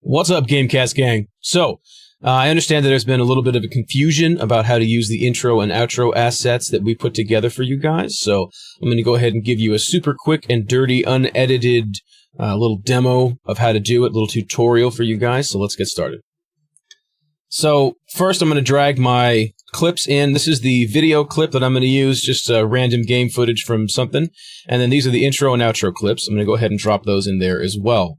What's up, GameCast gang? So, I understand that there's been a little bit of a confusion about how to use the intro and outro assets that we put together for you guys. So, I'm going to go ahead and give you a super quick and dirty, unedited little demo of how to do it, little tutorial for you guys. So, let's get started. So, first I'm going to drag my clips in. This is the video clip that I'm going to use, just random game footage from something. And then these are the intro and outro clips. I'm going to go ahead and drop those in there as well.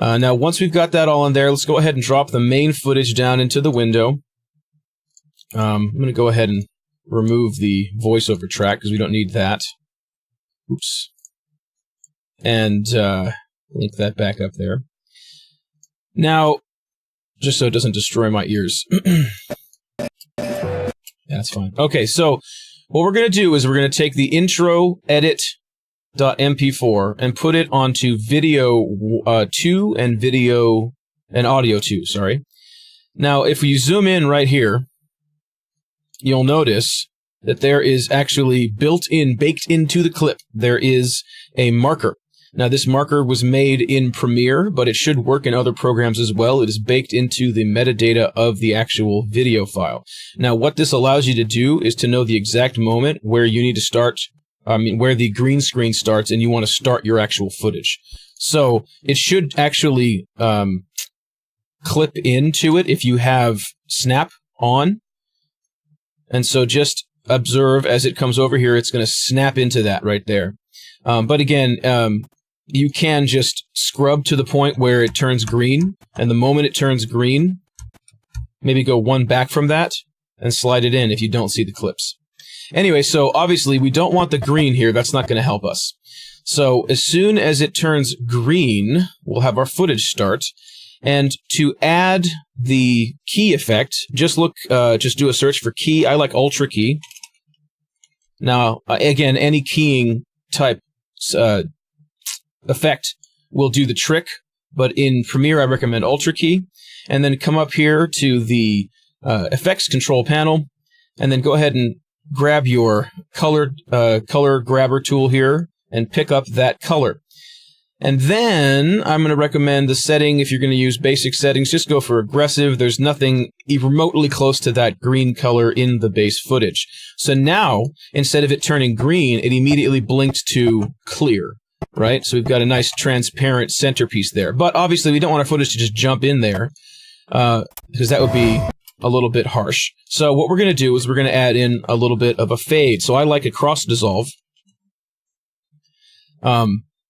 Now, once we've got that all in there, let's go ahead and drop the main footage down into the window. I'm going to go ahead and remove the voiceover track because we don't need that. Oops. And link that back up there. Now, just so it doesn't destroy my ears. That's fine. Okay, so what we're going to do is we're going to take the intro edit.mp4 and put it onto video 2 and video and audio 2, sorry. Now, if you zoom in right here, you'll notice that there is actually baked into the clip, there is a marker. Now, this marker was made in Premiere, but it should work in other programs as well. It is baked into the metadata of the actual video file. Now, what this allows you to do is to know the exact moment where you need to start, where the green screen starts and you want to start your actual footage. So, it should actually clip into it if you have Snap on. And so just observe as it comes over here, it's going to snap into that right there. But again, you can just scrub to the point where it turns green, and the moment it turns green, maybe go one back from that and slide it in if you don't see the clips. Anyway, so obviously we don't want the green here. That's not going to help us. So as soon as it turns green, we'll have our footage start. And to add the key effect, just do a search for key. I like Ultra Key. Now, again, any keying type effect will do the trick, but in Premiere I recommend Ultra Key. And then come up here to the effects control panel, and then go ahead and grab your color grabber tool here and pick up that color. And then I'm going to recommend the setting. If you're going to use basic settings, just go for aggressive. There's nothing remotely close to that green color in the base footage. So now, instead of it turning green, it immediately blinked to clear, right? So we've got a nice transparent centerpiece there. But obviously, we don't want our footage to just jump in there because that would be a little bit harsh. So what we're going to do is we're going to add in a little bit of a fade. So I like a cross dissolve.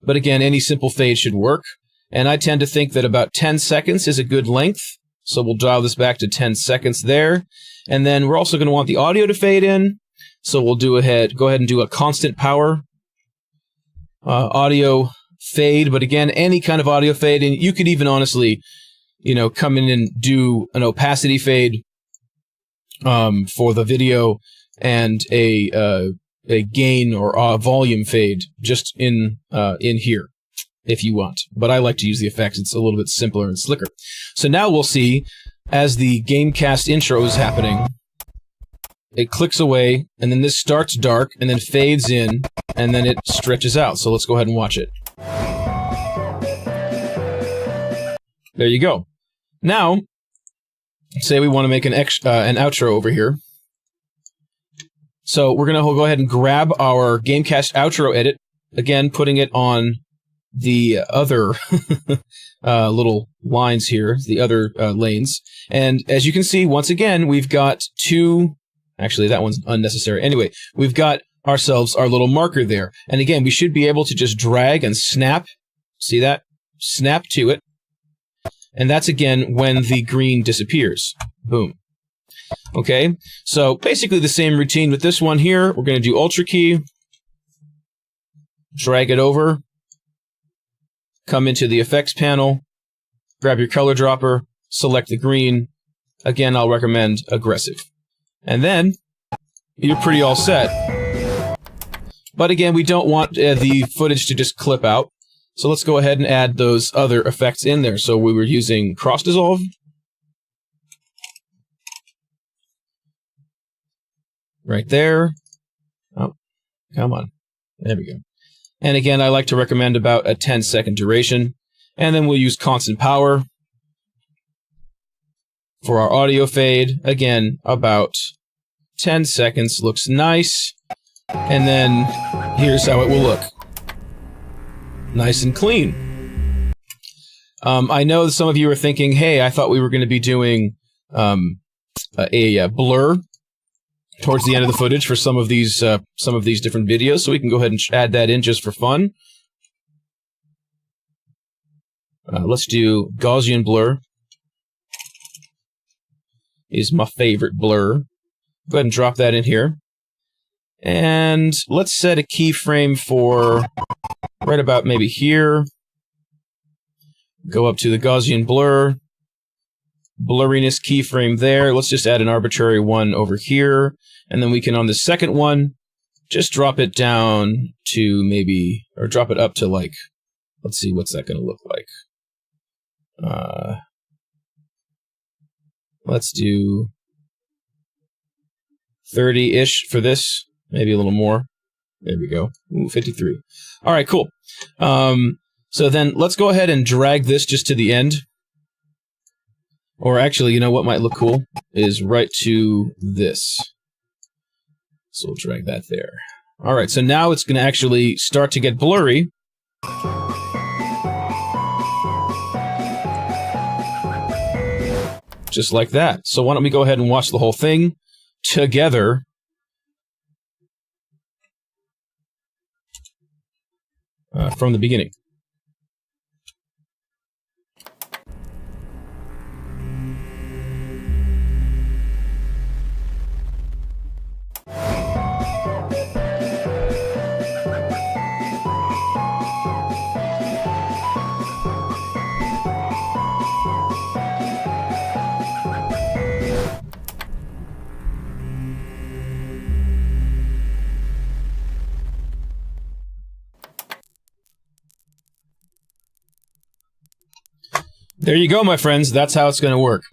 But again, any simple fade should work. And I tend to think that about 10 seconds is a good length. So we'll dial this back to 10 seconds there. And then we're also going to want the audio to fade in. So we'll go ahead and do a constant power audio fade. But again, any kind of audio fade. And you could even honestly, come in and do an opacity fade for the video and a gain or a volume fade just in here if you want. But I like to use the effects. It's a little bit simpler and slicker. So now we'll see as the GameCast intro is happening, it clicks away, and then this starts dark and then fades in, and then it stretches out. So let's go ahead and watch it. There you go. Now, say we want to make an outro over here. So we're going to go ahead and grab our GameCast outro edit, again, putting it on the other little lines here, the other lanes. And as you can see, once again, we've got two... Actually, that one's unnecessary. Anyway, we've got ourselves our little marker there. And again, we should be able to just drag and snap. See that? Snap to it. And that's, again, when the green disappears. Boom. Okay, so basically the same routine with this one here. We're going to do Ultra Key, drag it over, come into the effects panel, grab your color dropper, select the green. Again, I'll recommend aggressive. And then you're pretty all set. But again, we don't want the footage to just clip out. So let's go ahead and add those other effects in there. So we were using cross dissolve. Right there. Oh, come on. There we go. And again, I like to recommend about a 10-second duration. And then we'll use constant power. For our audio fade, again, about 10 seconds. Looks nice. And then here's how it will look. Nice and clean. I know that some of you are thinking, hey, I thought we were going to be doing a blur towards the end of the footage for some of these different videos, so we can go ahead and add that in just for fun. Let's do Gaussian blur. Is my favorite blur. Go ahead and drop that in here. And let's set a keyframe for right about maybe here. Go up to the Gaussian blur. Blurriness keyframe there. Let's just add an arbitrary one over here. And then we can, on the second one, just drop it down to maybe, or drop it up to like, let's see, what's that going to look like? Let's do 30-ish for this. Maybe a little more. There we go. Ooh, 53. All right, cool. So then let's go ahead and drag this just to the end. Or actually, you know what might look cool? Is right to this. So we'll drag that there. All right, so now it's going to actually start to get blurry. Just like that. So why don't we go ahead and watch the whole thing together. From the beginning. There you go, my friends. That's how it's going to work.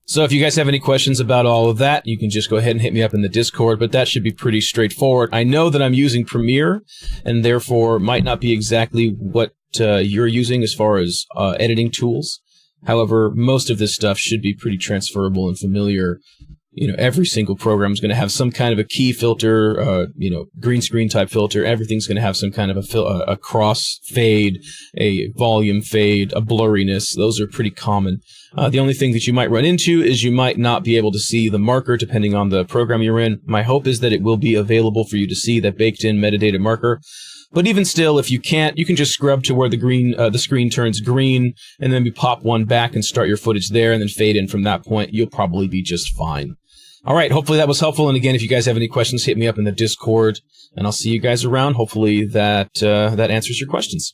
So if you guys have any questions about all of that, you can just go ahead and hit me up in the Discord, but that should be pretty straightforward. I know that I'm using Premiere, and therefore might not be exactly what you're using as far as editing tools. However, most of this stuff should be pretty transferable and familiar. You know, every single program is going to have some kind of a key filter, green screen type filter. Everything's going to have some kind of a cross fade, a volume fade, a blurriness. Those are pretty common. The only thing that you might run into is you might not be able to see the marker depending on the program you're in. My hope is that it will be available for you to see that baked-in metadata marker. But even still, if you can't, you can just scrub to where the screen turns green, and then you pop one back and start your footage there, and then fade in from that point. You'll probably be just fine. All right, hopefully that was helpful. And again, if you guys have any questions, hit me up in the Discord, and I'll see you guys around. Hopefully that answers your questions.